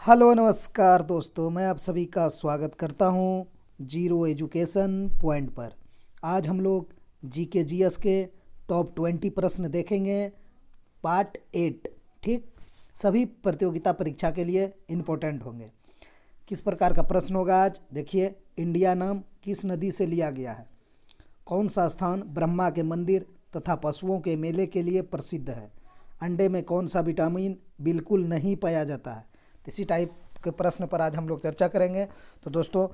Hello नमस्कार दोस्तों, मैं आप सभी का स्वागत करता हूं जीरो एजुकेशन पॉइंट पर। आज हम लोग जीके जीएस के टॉप 20 प्रश्न देखेंगे, पार्ट 8। ठीक, सभी प्रतियोगिता परीक्षा के लिए इम्पोर्टेंट होंगे। किस प्रकार का प्रश्न होगा आज देखिए। इंडिया नाम किस नदी से लिया गया है? कौन सा स्थान ब्रह्मा के मंदिर तथा पशुओं के मेले के लिए प्रसिद्ध है? अंडे में कौन सा विटामिन बिल्कुल नहीं पाया जाता है? इसी टाइप के प्रश्न पर आज हम लोग चर्चा करेंगे। तो दोस्तों,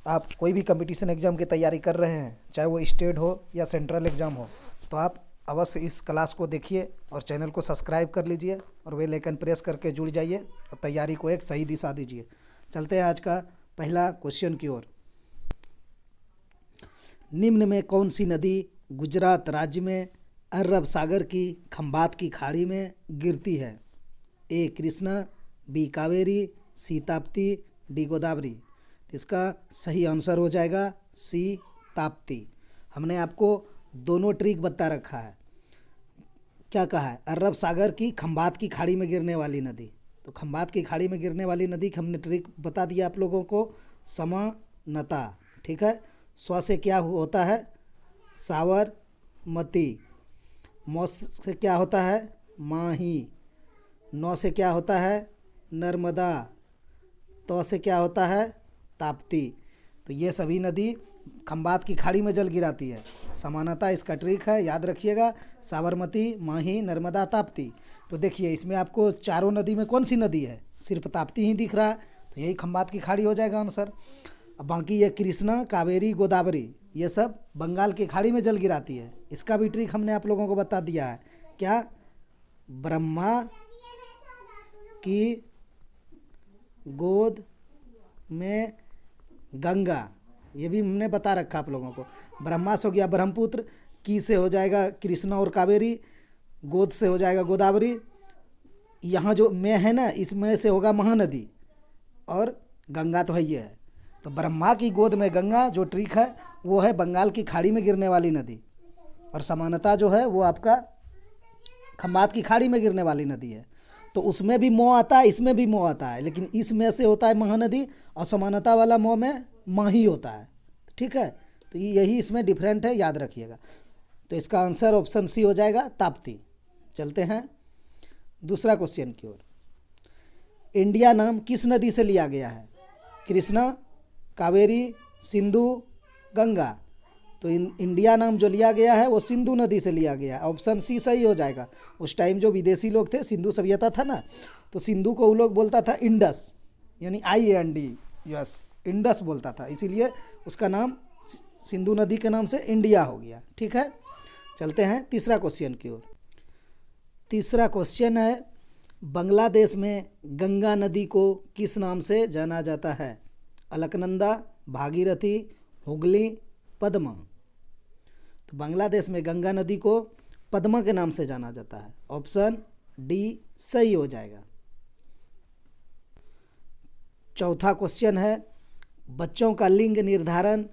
आप कोई भी कंपटीशन एग्ज़ाम की तैयारी कर रहे हैं, चाहे वो स्टेट हो या सेंट्रल एग्ज़ाम हो, तो आप अवश्य इस क्लास को देखिए और चैनल को सब्सक्राइब कर लीजिए और बेल आइकन प्रेस करके जुड़ जाइए और तैयारी को एक सही दिशा दीजिए। चलते हैं आज का पहला क्वेश्चन की ओर। निम्न में कौन सी नदी गुजरात राज्य में अरब सागर की खंबात की खाड़ी में गिरती है? ए कृष्णा, बी कावेरी, सी ताप्ती, डी गोदावरी। इसका सही आंसर हो जाएगा सी ताप्ती। हमने आपको दोनों ट्रिक बता रखा है। क्या कहा है? अरब सागर की खंबात की खाड़ी में गिरने वाली नदी। तो खंबात की खाड़ी में गिरने वाली नदी की हमने ट्रिक बता दिया आप लोगों को, समानता। ठीक है। स्व से क्या होता है? साबरमती। मौ से क्या होता है? माही। नौ से क्या होता है? नर्मदा। तो से क्या होता है? ताप्ती। तो ये सभी नदी खंबात की खाड़ी में जल गिराती है। समानता इसका ट्रिक है, याद रखिएगा। साबरमती, माही, नर्मदा, ताप्ती। तो देखिए, इसमें आपको चारों नदी में कौन सी नदी है? सिर्फ ताप्ती ही दिख रहा है, तो यही खंबात की खाड़ी हो जाएगा आंसर। अब बाकी ये कृष्णा, कावेरी, गोदावरी, ये सब बंगाल की खाड़ी में जल गिराती है। इसका भी ट्रिक हमने आप लोगों को बता दिया है। क्या? ब्रह्मा की गोद में गंगा, ये भी हमने बता रखा आप लोगों को। ब्रह्मा से हो गया ब्रह्मपुत्र, की से हो जाएगा कृष्णा और कावेरी, गोद से हो जाएगा गोदावरी। यहाँ जो में है ना, इसमें से होगा महानदी, और गंगा तो है ये है। तो ब्रह्मा की गोद में गंगा जो ट्रिक है वो है बंगाल की खाड़ी में गिरने वाली नदी, और समानता जो है वो आपका खंबात की खाड़ी में गिरने वाली नदी है। तो उसमें भी मोह आता है, इसमें भी मोह आता है, लेकिन इसमें से होता है महानदी और समानता वाला मोह में माही होता है। ठीक है, तो यही इसमें डिफरेंट है, याद रखिएगा। तो इसका आंसर ऑप्शन सी हो जाएगा, ताप्ती। चलते हैं दूसरा क्वेश्चन की ओर। इंडिया नाम किस नदी से लिया गया है? कृष्णा, कावेरी, सिंधु, गंगा। तो इंडिया नाम जो लिया गया है वो सिंधु नदी से लिया गया है। ऑप्शन सी सही हो जाएगा। उस टाइम जो विदेशी लोग थे, सिंधु सभ्यता था ना, तो सिंधु को वो लोग बोलता था इंडस, यानी INDUS, इंडस बोलता था, इसीलिए उसका नाम सिंधु नदी के नाम से इंडिया हो गया। ठीक है, चलते हैं तीसरा क्वेश्चन की ओर। तीसरा क्वेश्चन है, बांग्लादेश में गंगा नदी को किस नाम से जाना जाता है? अलकनंदा, भागीरथी, हुगली, पद्मा। तो बांग्लादेश में गंगा नदी को पद्मा के नाम से जाना जाता है। ऑप्शन डी सही हो जाएगा। चौथा क्वेश्चन है, बच्चों का लिंग निर्धारण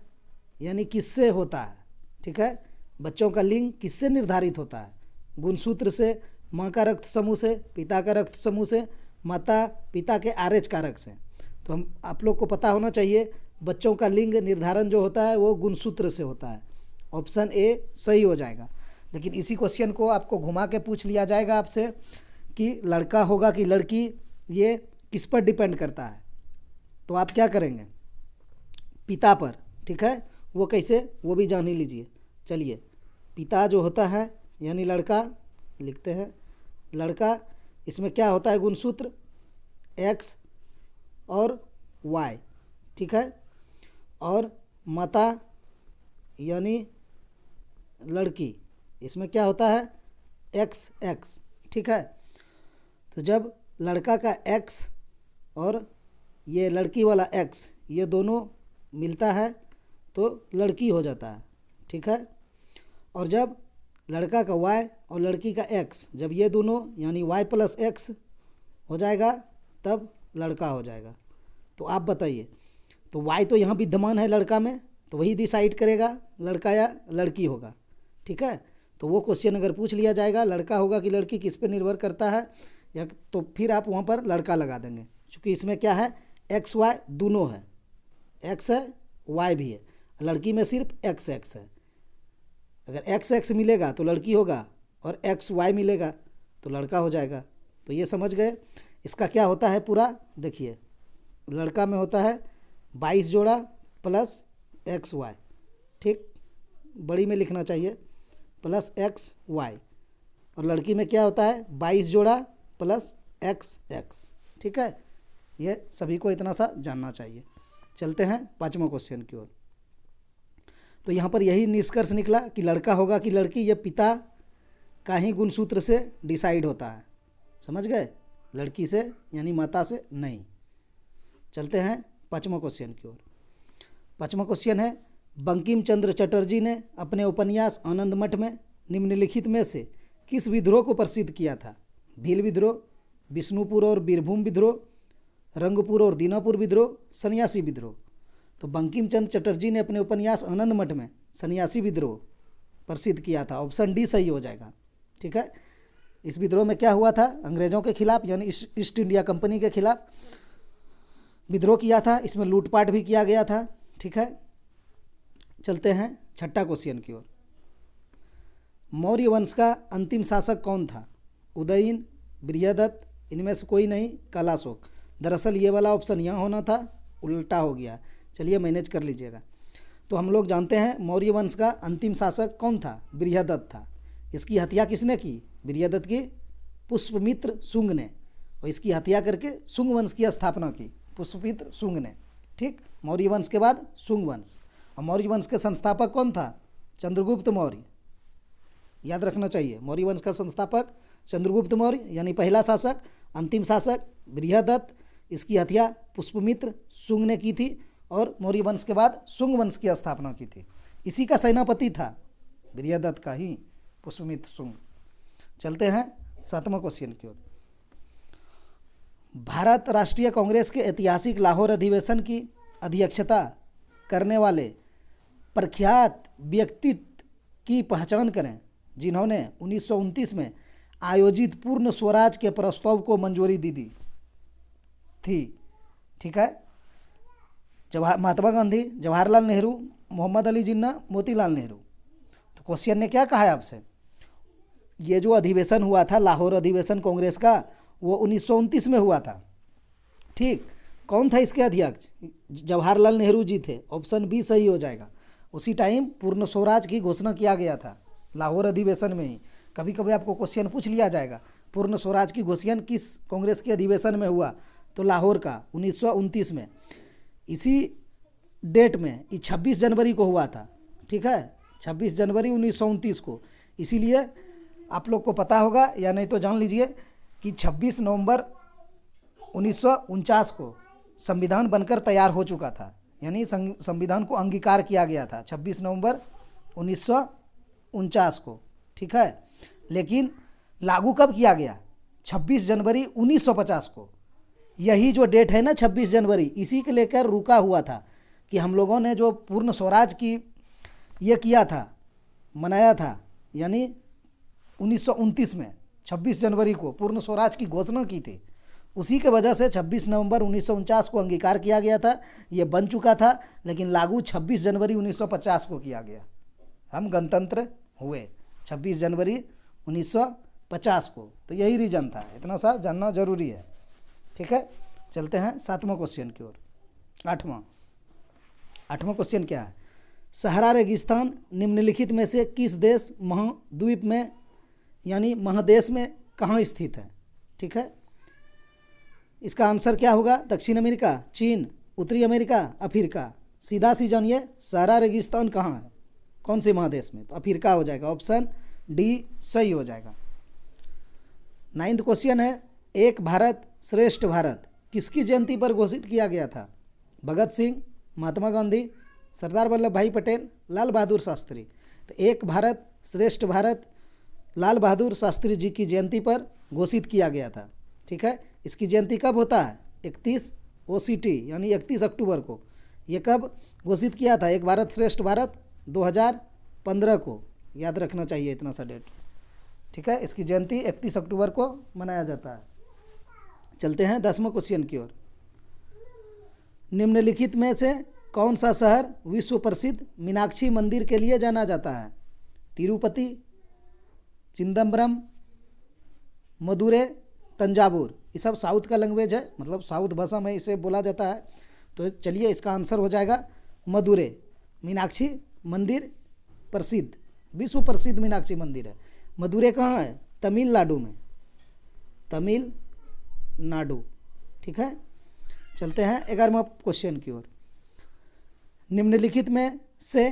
यानी किससे होता है? ठीक है, बच्चों का लिंग किससे निर्धारित होता है? गुणसूत्र से, माँ का रक्त समूह से, पिता का रक्त समूह से, माता पिता के RH कारक से। तो हम आप लोग को पता होना चाहिए, बच्चों का लिंग निर्धारण जो होता है वो गुणसूत्र से होता है। ऑप्शन ए सही हो जाएगा। लेकिन इसी क्वेश्चन को आपको घुमा के पूछ लिया जाएगा आपसे कि लड़का होगा कि लड़की, ये किस पर डिपेंड करता है? तो आप क्या करेंगे? पिता पर। ठीक है, वो कैसे, वो भी जान ही लीजिए। चलिए, पिता जो होता है यानी लड़का, लिखते हैं लड़का, इसमें क्या होता है? गुणसूत्र X और Y। ठीक है, और माता यानी लड़की, इसमें क्या होता है? XX। ठीक है, तो जब लड़का का X और ये लड़की वाला X, ये दोनों मिलता है तो लड़की हो जाता है। ठीक है, और जब लड़का का Y और लड़की का X, जब ये दोनों यानी Y + X हो जाएगा तब लड़का हो जाएगा। तो आप बताइए, तो Y तो यहाँ विद्यमान है लड़का में, तो वही डिसाइड करेगा लड़का या लड़की होगा। ठीक है, तो वो क्वेश्चन अगर पूछ लिया जाएगा लड़का होगा कि लड़की, किस पे निर्भर करता है, या तो फिर आप वहाँ पर लड़का लगा देंगे। क्योंकि इसमें क्या है, एक्स वाई दोनों है, एक्स है वाई भी है, लड़की में सिर्फ एक्स एक्स है। अगर एक्स एक्स मिलेगा तो लड़की होगा और एक्स वाई मिलेगा तो लड़का हो जाएगा। तो ये समझ गए। इसका क्या होता है पूरा देखिए, लड़का में होता है 22 जोड़ा प्लस एक्स वाई, ठीक, बड़ी में लिखना चाहिए, प्लस एक्स वाई, और लड़की में क्या होता है 22 जोड़ा प्लस एक्स एक्स, ठीक है। ये सभी को इतना सा जानना चाहिए। चलते हैं 5वां क्वेश्चन की ओर। तो यहाँ पर यही निष्कर्ष निकला कि लड़का होगा कि लड़की, ये पिता का ही गुणसूत्र से डिसाइड होता है, समझ गए, लड़की से यानी माता से नहीं। चलते हैं 5वां क्वेश्चन की ओर। 5वां क्वेश्चन है, बंकिम चंद्र चटर्जी ने अपने उपन्यास आनंद मठ में निम्नलिखित में से किस विद्रोह को प्रसिद्ध किया था? भील विद्रोह, विष्णुपुर और बीरभूम विद्रोह, रंगपुर और दीनापुर विद्रोह, सन्यासी विद्रोह। तो बंकिम चंद्र चटर्जी ने अपने उपन्यास आनंद मठ में सन्यासी विद्रोह प्रसिद्ध किया था। ऑप्शन डी सही हो जाएगा, ठीक है। इस विद्रोह में क्या हुआ था, अंग्रेज़ों के खिलाफ यानी ईस्ट इंडिया कंपनी के खिलाफ विद्रोह किया था। इसमें लूटपाट भी किया गया था, ठीक है। चलते हैं 6ठा क्वेश्चन की ओर। मौर्य वंश का अंतिम शासक कौन था? उदयन, बृहदत्त, इनमें से कोई नहीं, कालाशोक। दरअसल ये वाला ऑप्शन यहाँ होना था, उल्टा हो गया। चलिए मैनेज कर लीजिएगा। तो हम लोग जानते हैं मौर्य वंश का अंतिम शासक कौन था? बृहदत्त था। इसकी हत्या किसने की? बृहदत्त की पुष्पमित्र शुंग ने, और इसकी हत्या करके शुंग वंश की स्थापना की पुष्पमित्र शुंग ने, ठीक। मौर्य वंश के बाद शुंग वंश। और मौर्य वंश के संस्थापक कौन था? चंद्रगुप्त मौर्य, याद रखना चाहिए। मौर्य वंश का संस्थापक चंद्रगुप्त मौर्य यानी पहला शासक। अंतिम शासक बृहदत्त, इसकी हत्या पुष्पमित्र शुंग ने की थी, और मौर्य वंश के बाद शुंग वंश की स्थापना की थी। इसी का सेनापति था बृहदत्त का ही पुष्पमित्र शुंग। चलते हैं 7वां क्वेश्चन की ओर। भारत राष्ट्रीय कांग्रेस के ऐतिहासिक लाहौर अधिवेशन की अध्यक्षता करने वाले प्रख्यात व्यक्तित्व की पहचान करें जिन्होंने 1929 में आयोजित पूर्ण स्वराज के प्रस्ताव को मंजूरी दी थी, ठीक है। महात्मा गांधी, जवाहरलाल नेहरू, मोहम्मद अली जिन्ना, मोतीलाल नेहरू। तो क्वेश्चन ने क्या कहा है आपसे, ये जो अधिवेशन हुआ था लाहौर अधिवेशन कांग्रेस का, वो 1929 में हुआ था, ठीक। कौन था इसके अध्यक्ष? जवाहरलाल नेहरू जी थे। ऑप्शन बी सही हो जाएगा। उसी टाइम पूर्ण स्वराज की घोषणा किया गया था लाहौर अधिवेशन में ही। कभी कभी आपको क्वेश्चन पूछ लिया जाएगा, पूर्ण स्वराज की घोषणा किस कांग्रेस के अधिवेशन में हुआ? तो लाहौर का 1929 में। इसी डेट में 26 जनवरी को हुआ था, ठीक है, 26 जनवरी 1929 को। इसीलिए आप लोग को पता होगा या नहीं तो जान लीजिए कि 26 नवंबर 1949 को संविधान बनकर तैयार हो चुका था, यानी संविधान को अंगीकार किया गया था 26 नवंबर 1949 को, ठीक है। लेकिन लागू कब किया गया? 26 जनवरी 1950 को। यही जो डेट है ना 26 जनवरी, इसी के लेकर रुका हुआ था कि हम लोगों ने जो पूर्ण स्वराज की ये किया था, मनाया था, यानी 1929 में 26 जनवरी को पूर्ण स्वराज की घोषणा की थी। उसी के वजह से 26 नवंबर 1949 को अंगीकार किया गया था, ये बन चुका था, लेकिन लागू 26 जनवरी 1950 को किया गया। हम गणतंत्र हुए 26 जनवरी 1950 को। तो यही रीज़न था, इतना सा जानना जरूरी है, ठीक है। चलते हैं 7वां क्वेश्चन की ओर। 8वां क्वेश्चन क्या है? सहारा रेगिस्तान निम्नलिखित में से किस देश महाद्वीप में यानी महादेश में कहाँ स्थित है, ठीक है। इसका आंसर क्या होगा? दक्षिण अमेरिका, चीन, उत्तरी अमेरिका, अफ्रीका। सीधा सी जानिए, सहारा रेगिस्तान कहाँ है, कौन से महादेश में? तो अफ्रीका हो जाएगा। ऑप्शन डी सही हो जाएगा। 9वां क्वेश्चन है, एक भारत श्रेष्ठ भारत किसकी जयंती पर घोषित किया गया था? भगत सिंह, महात्मा गांधी, सरदार वल्लभ भाई पटेल, लाल बहादुर शास्त्री। तो एक भारत श्रेष्ठ भारत लाल बहादुर शास्त्री जी की जयंती पर घोषित किया गया था, ठीक है। इसकी जयंती कब होता है? 31 OCT यानी 31 अक्टूबर को। ये कब घोषित किया था? एक भारत श्रेष्ठ भारत 2015 को, याद रखना चाहिए इतना सा डेट, ठीक है। इसकी जयंती 31 अक्टूबर को मनाया जाता है। चलते हैं 10वां क्वेश्चन की ओर। निम्नलिखित में से कौन सा शहर विश्व प्रसिद्ध मीनाक्षी मंदिर के लिए जाना जाता है? तिरुपति, चिदम्बरम, मदुरै, तंजावुर। ये सब साउथ का लैंग्वेज है, मतलब साउथ भाषा में इसे बोला जाता है। तो चलिए इसका आंसर हो जाएगा मदुरै। मीनाक्षी मंदिर प्रसिद्ध, विश्व प्रसिद्ध मीनाक्षी मंदिर है। मदुरै कहाँ है? तमिलनाडु में, तमिलनाडु। ठीक है, चलते हैं 11वां क्वेश्चन की ओर। निम्नलिखित में से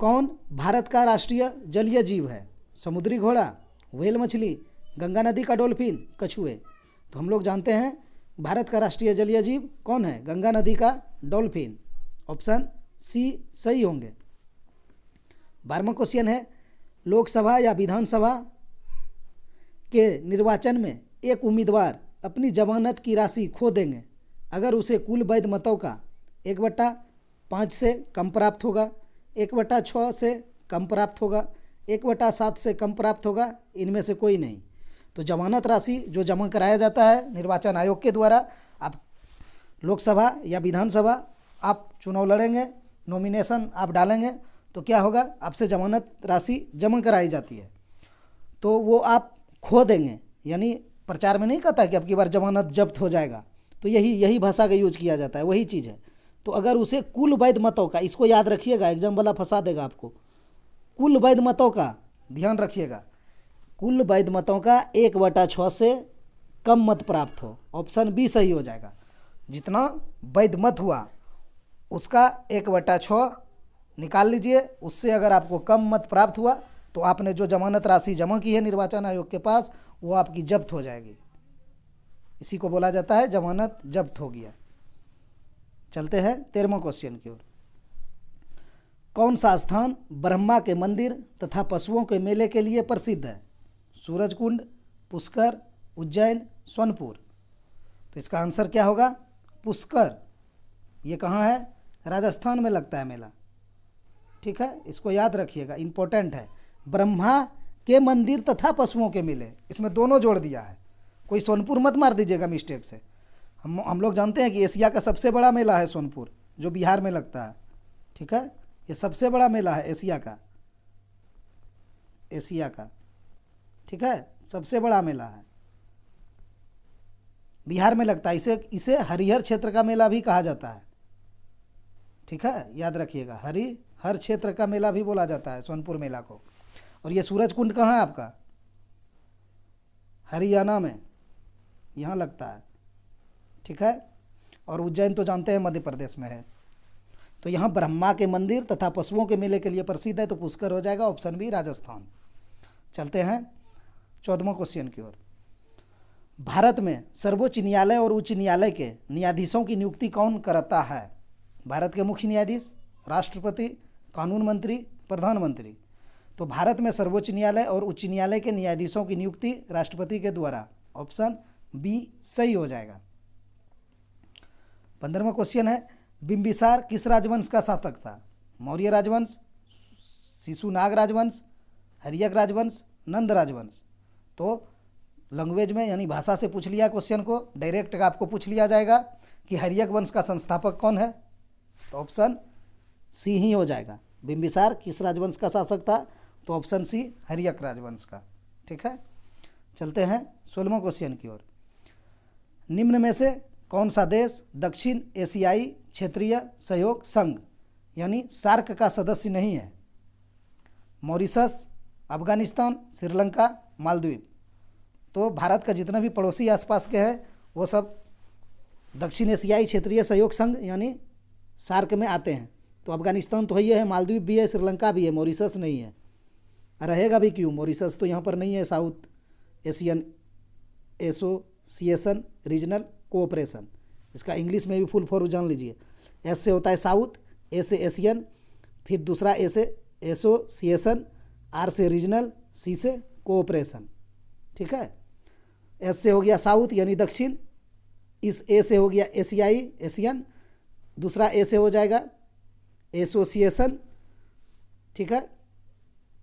कौन भारत का राष्ट्रीय जलीय जीव है? समुद्री घोड़ा, व्हेल मछली, गंगा नदी का डॉल्फिन, कछुए। तो हम लोग जानते हैं भारत का राष्ट्रीय जलीय जीव कौन है? गंगा नदी का डॉल्फिन। ऑप्शन सी सही होंगे। 12वां क्वेश्चन है, लोकसभा या विधानसभा के निर्वाचन में एक उम्मीदवार अपनी जमानत की राशि खो देंगे अगर उसे कुल वैध मतों का 1/5 से कम प्राप्त होगा, 1/6 से कम प्राप्त होगा, 1/7 से कम प्राप्त होगा, इनमें से कोई नहीं। तो जमानत राशि जो जमा कराया जाता है निर्वाचन आयोग के द्वारा, आप लोकसभा या विधानसभा आप चुनाव लड़ेंगे, नॉमिनेशन आप डालेंगे, तो क्या होगा? आपसे जमानत राशि जमा कराई जाती है, तो वो आप खो देंगे। यानी प्रचार में नहीं कहता कि अब की बार जमानत जब्त हो जाएगा, तो यही भाषा का यूज किया जाता है, वही चीज़ है। तो अगर उसे कुल वैध मतों का, इसको याद रखिएगा, एग्जाम वाला फंसा देगा आपको, कुल वैध मतों का ध्यान रखिएगा, कुल वैध मतों का 1/6 से कम मत प्राप्त हो। ऑप्शन बी सही हो जाएगा। जितना वैध मत हुआ उसका 1/6 निकाल लीजिए, उससे अगर आपको कम मत प्राप्त हुआ तो आपने जो जमानत राशि जमा की है निर्वाचन आयोग के पास वो आपकी जब्त हो जाएगी। इसी को बोला जाता है जमानत जब्त हो गया। चलते हैं 13वां क्वेश्चन की ओर। कौन सा स्थान ब्रह्मा के मंदिर तथा पशुओं के मेले के लिए प्रसिद्ध है? सूरजकुंड, पुष्कर, उज्जैन, सोनपुर। तो इसका आंसर क्या होगा? पुष्कर। ये कहाँ है? राजस्थान में लगता है मेला। ठीक है, इसको याद रखिएगा, इम्पोर्टेंट है। ब्रह्मा के मंदिर तथा पशुओं के मेले, इसमें दोनों जोड़ दिया है। कोई सोनपुर मत मार दीजिएगा मिस्टेक से। हम लोग जानते हैं कि एशिया का सबसे बड़ा मेला है सोनपुर, जो बिहार में लगता है। ठीक है, ये सबसे बड़ा मेला है एशिया का, एशिया का। ठीक है, सबसे बड़ा मेला है, बिहार में लगता है। इसे हरिहर क्षेत्र का मेला भी कहा जाता है। ठीक है, याद रखिएगा, हर क्षेत्र का मेला भी बोला जाता है सोनपुर मेला को। और ये सूरज कुंड कहाँ है आपका? हरियाणा में, यहाँ लगता है। ठीक है, और उज्जैन तो जानते हैं मध्य प्रदेश में है। तो यहाँ ब्रह्मा के मंदिर तथा पशुओं के मेले के लिए प्रसिद्ध है, तो पुष्कर हो जाएगा। Option B Rajasthan. चलते हैं 14वां क्वेश्चन की ओर। भारत में सर्वोच्च न्यायालय और उच्च न्यायालय के न्यायाधीशों की नियुक्ति कौन करता है? भारत के मुख्य न्यायाधीश, राष्ट्रपति, कानून मंत्री, प्रधानमंत्री। तो भारत में सर्वोच्च न्यायालय और उच्च न्यायालय के न्यायाधीशों की नियुक्ति राष्ट्रपति के द्वारा। ऑप्शन बी सही हो जाएगा। 15वां क्वेश्चन है, बिंबिसार किस राजवंश का शासक था? मौर्य राजवंश, शिशुनाग राजवंश, हर्यक राजवंश, नंद राजवंश। तो लैंग्वेज में यानी भाषा से पूछ लिया क्वेश्चन को, डायरेक्ट आपको पूछ लिया जाएगा कि हर्यक वंश का संस्थापक कौन है? तो ऑप्शन सी ही हो जाएगा। बिंबिसार किस राजवंश का शासक था? तो ऑप्शन सी हर्यक राजवंश का। ठीक है, चलते हैं 16वां क्वेश्चन की ओर। निम्न में से कौन सा देश दक्षिण एशियाई क्षेत्रीय सहयोग संघ यानी सार्क का सदस्य नहीं है? मॉरिशस, अफगानिस्तान, श्रीलंका, मालदीव। तो भारत का जितना भी पड़ोसी आसपास के हैं वो सब दक्षिण एशियाई क्षेत्रीय सहयोग संघ यानी सार्क में आते हैं। तो अफगानिस्तान तो ही है, मालदीव भी है, श्रीलंका भी है, मॉरिशस नहीं है। रहेगा भी क्यों? मॉरिशस तो यहाँ पर नहीं है। South Asian association regional cooperation, इसका इंग्लिश में भी फुल फॉर्म जान लीजिए। एस से होता है साउथ, ए से एशियन, फिर दूसरा ए से एसोसिएशन, आर से रीजनल, सी से कोऑपरेशन। ठीक है, एस से हो गया साउथ यानी दक्षिण, इस ए से हो गया एशियाई एशियन, दूसरा ए से हो जाएगा एसोसिएशन। ठीक है,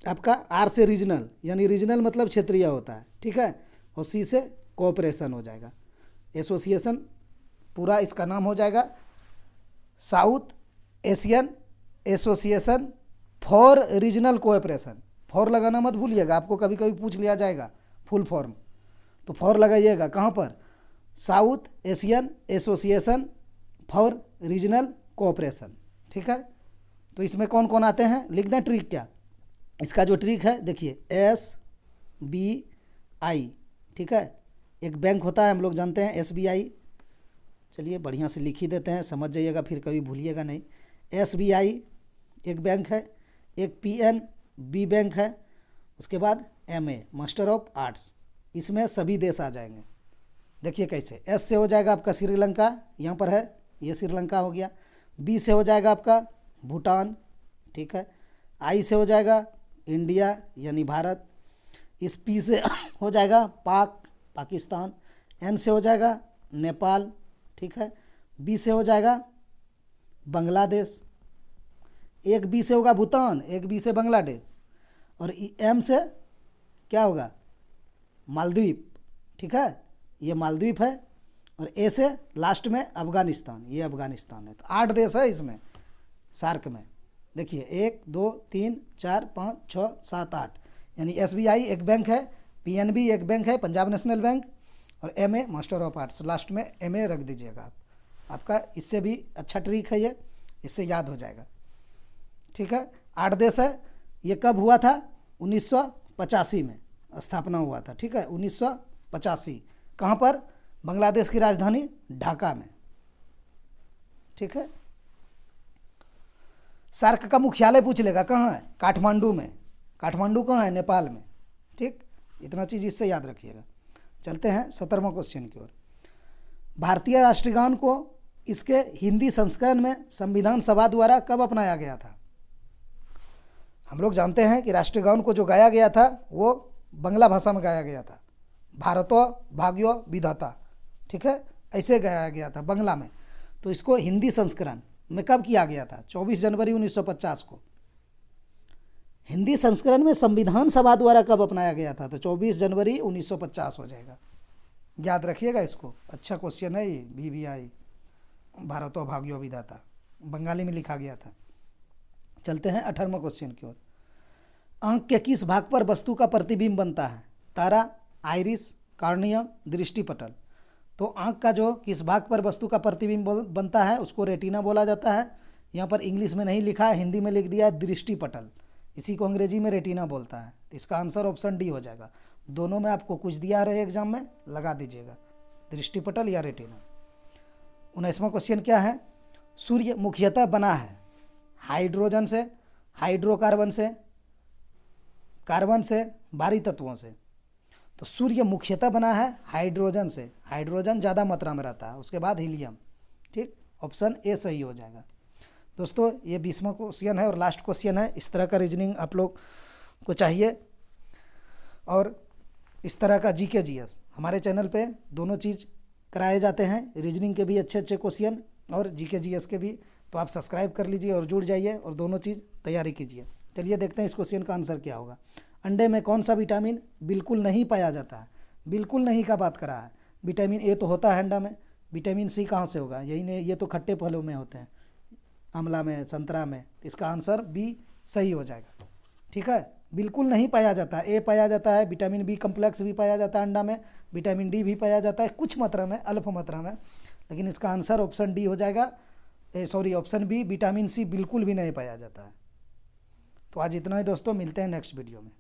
आपका आर से रीजनल यानी रीजनल मतलब क्षेत्रीय होता है। ठीक है, और सी से कोऑपरेशन हो जाएगा। एसोसिएशन पूरा इसका नाम हो जाएगा south Asian association for regional cooperation. For लगाना मत भूलिएगा, आपको कभी कभी पूछ लिया जाएगा फुल फॉर्म, तो फॉर लगाइएगा। कहाँ पर? South Asian association for regional cooperation. ठीक है, तो इसमें कौन कौन आते हैं लिख दें। ट्रिक क्या, इसका जो ट्रिक है देखिए, SBI। ठीक है, एक बैंक होता है, हम लोग जानते हैं SBI। चलिए बढ़िया से लिख ही देते हैं, समझ जाइएगा, फिर कभी भूलिएगा नहीं। SBI एक बैंक है, एक PNB बैंक है, उसके बाद MA मास्टर ऑफ आर्ट्स। इसमें सभी देश आ जाएंगे। देखिए कैसे, S से हो जाएगा आपका श्रीलंका, यहाँ पर है, ये श्रीलंका हो गया। B से हो जाएगा आपका भूटान। ठीक है, I से हो जाएगा इंडिया यानी भारत। इस P से हो जाएगा पाकिस्तान। N से हो जाएगा नेपाल। ठीक है, B से हो जाएगा बांग्लादेश। एक B से होगा भूटान, एक B से बांग्लादेश, और M से क्या होगा? मालदीव। ठीक है, ये मालदीव है, और A से लास्ट में अफगानिस्तान, ये अफगानिस्तान है। तो 8 देश है इसमें सार्क में। देखिए 1 2 3 4 5 6 7 8, यानी SBI एक बैंक है, PNB एक बैंक है पंजाब नेशनल बैंक, और MA master of arts, last में MA रख दीजिएगा आप। आपका इससे भी अच्छा ट्रिक है ये, इससे याद हो जाएगा। ठीक है, 8 देश है। ये कब हुआ था? 1985 में स्थापना हुआ था। ठीक है, 1985। कहाँ पर? बांग्लादेश की राजधानी ढाका में। ठीक है, सार्क का मुख्यालय पूछ लेगा कहाँ है? काठमांडू में। काठमांडू कहाँ है? नेपाल में। ठीक, इतना चीज़ इससे याद रखिएगा। चलते हैं 17वां क्वेश्चन की ओर। भारतीय राष्ट्रगान को इसके हिंदी संस्करण में संविधान सभा द्वारा कब अपनाया गया था? हम लोग जानते हैं कि राष्ट्रगान को जो गाया गया था वो बांग्ला भाषा में गाया गया था, भारतो भाग्यो विधाता। ठीक है, ऐसे गाया गया था बांग्ला में। तो इसको हिंदी संस्करण में कब किया गया था? 24 जनवरी 1950 को। हिंदी संस्करण में संविधान सभा द्वारा कब अपनाया गया था? तो 24 जनवरी 1950 हो जाएगा। याद रखिएगा इसको, अच्छा क्वेश्चन है ये। BBI भारतो भाग्यो विधाता, बंगाली में लिखा गया था। चलते हैं 18वां क्वेश्चन की ओर। आंख के किस भाग पर वस्तु का प्रतिबिंब बनता है? तारा, आइरिस, कार्निया, दृष्टिपटल। तो आंख का जो किस भाग पर वस्तु का प्रतिबिंब बनता है उसको रेटिना बोला जाता है। यहाँ पर इंग्लिश में नहीं लिखा है, हिंदी में लिख दिया है दृष्टिपटल। इसी को अंग्रेजी में रेटिना बोलता है। तो इसका आंसर ऑप्शन डी हो जाएगा। दोनों में आपको कुछ दिया रहे एग्जाम में, लगा दीजिएगा, दृष्टिपटल या रेटिना। 19वां क्वेश्चन क्या है? सूर्य मुख्यतः बना है हाइड्रोजन से, हाइड्रोकार्बन से, कार्बन से, भारी तत्वों से। तो सूर्य मुख्यतः बना है हाइड्रोजन से। हाइड्रोजन ज़्यादा मात्रा में रहता है, उसके बाद हीलियम। ठीक, ऑप्शन ए सही हो जाएगा। दोस्तों ये 20वां क्वेश्चन है और लास्ट क्वेश्चन है। इस तरह का रीजनिंग आप लोग को चाहिए, और इस तरह का GK GS हमारे चैनल पे दोनों चीज़ कराए जाते हैं, रीजनिंग के भी अच्छे अच्छे क्वेश्चन और GK GS के भी। तो आप सब्सक्राइब कर लीजिए और जुड़ जाइए और दोनों चीज़ तैयारी कीजिए। चलिए देखते हैं इस क्वेश्चन का आंसर क्या होगा। अंडे में कौन सा विटामिन बिल्कुल नहीं पाया जाता है? बिल्कुल नहीं का बात करा है। विटामिन A तो होता है अंडा में, विटामिन C कहाँ से होगा? यही नहीं, ये तो खट्टे फलों में होते हैं, आंवला में, संतरा में। इसका आंसर B सही हो जाएगा। ठीक है, बिल्कुल नहीं पाया जाता है। A पाया जाता है, विटामिन B कम्प्लेक्स भी पाया जाता है अंडा में, विटामिन D भी पाया जाता है कुछ मात्रा में, अल्प मात्रा में। लेकिन इसका आंसर ऑप्शन D हो जाएगा, ऑप्शन B, विटामिन C बिल्कुल भी नहीं पाया जाता है। तो आज इतना ही दोस्तों, मिलते हैं नेक्स्ट वीडियो में।